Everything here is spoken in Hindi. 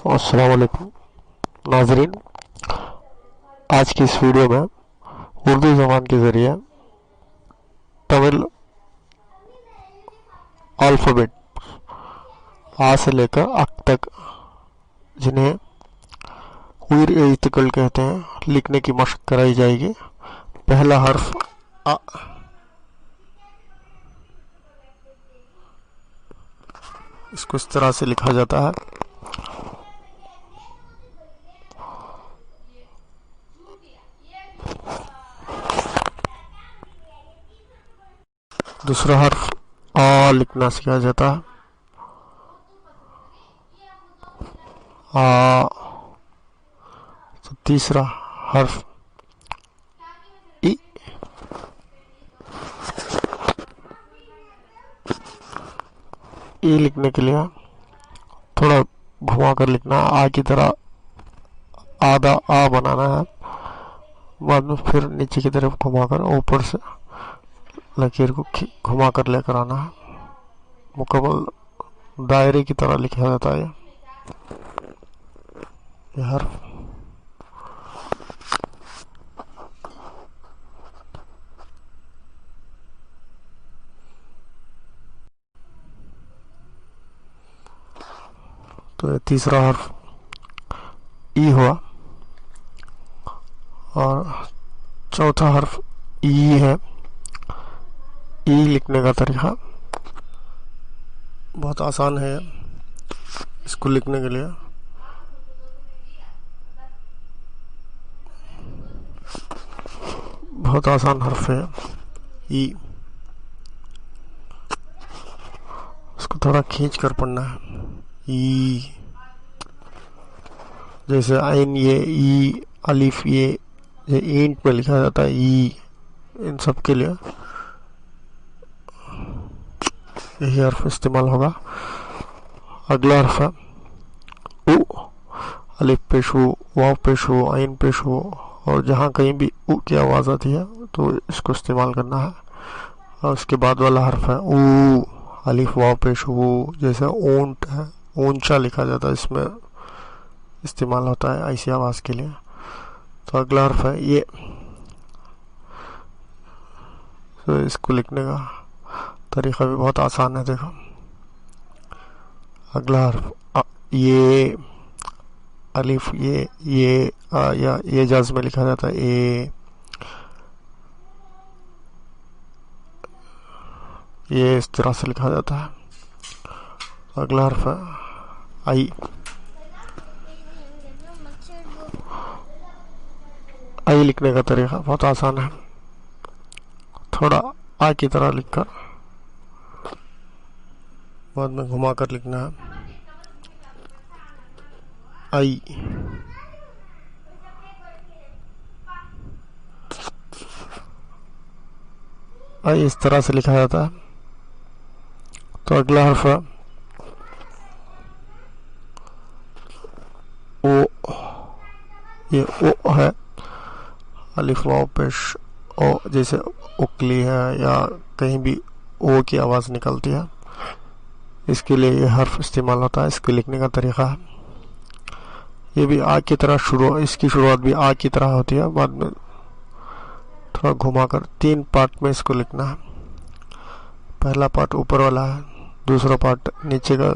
अस्सलाम वालेकुम नाजरीन। आज की इस वीडियो में उर्दू ज़बान के ज़रिए तमिल अल्फ़ाबेट आ से लेकर अक तक, जिन्हें उइर इर्तिकल कहते हैं, लिखने की मशक कराई जाएगी। पहला हर्फ आ, इसको इस तरह से लिखा जाता है। दूसरा हर्फ आ लिखना सिखाया जाता है। आ। तो तीसरा हर्फ ई। ई लिखने के लिए थोड़ा घुमा कर लिखना है, आ की तरह आधा आ बनाना है। बाद में फिर नीचे की तरफ घुमाकर ऊपर से लकीर को घुमा कर लेकर आना है। मुकम्मल दायरे की तरह लिखा जाता है ये हर्फ। तो ये तीसरा हर्फ ई हुआ और चौथा हर्फ ई है। ई लिखने का तरीका बहुत आसान है। इसको लिखने के लिए बहुत आसान हर्फ है ई। इसको थोड़ा खींच कर पढ़ना है। ई जैसे आइन ये ई, अलिफ ये ईंट में लिखा जाता है ई। इन सब के लिए यही हर्फ इस्तेमाल होगा। अगला हर्फ है उ। अलिफ पेश उ, वाव पेश उ, आइन पेश उ, और जहाँ कहीं भी उ की आवाज़ आती है तो इसको इस्तेमाल करना है। और उसके बाद वाला हर्फ है ऊ। अलिफ वाव पेश उ, जैसे ऊंट है, ऊंचा लिखा जाता है, इसमें इस्तेमाल होता है ऐसी आवाज़ के लिए। तो अगला हर्फ है ये। तो इसको लिखने का तरीका भी बहुत आसान है। देखो अगला हर्फ ये। अलिफ ये या ये जज़ में लिखा जाता है ए। ये इस तरह से लिखा जाता है। अगला हर्फ है आई। आई लिखने का तरीका बहुत आसान है। थोड़ा आ की तरह लिखकर बाद में घुमा कर लिखना है आई। आई इस तरह से लिखा जाता है। तो अगला हर्फ है ओ। ये ओ है। अलिफ वाव पेश ओ, जैसे उकली है या कहीं भी ओ की आवाज़ निकलती है, इसके लिए ये हर्फ इस्तेमाल होता है। इसके लिखने का तरीका है ये भी आ की तरह इसकी शुरुआत भी आ की तरह होती है। बाद में थोड़ा घुमाकर 3 पार्ट में इसको लिखना है। पहला पार्ट ऊपर वाला है, दूसरा पार्ट नीचे का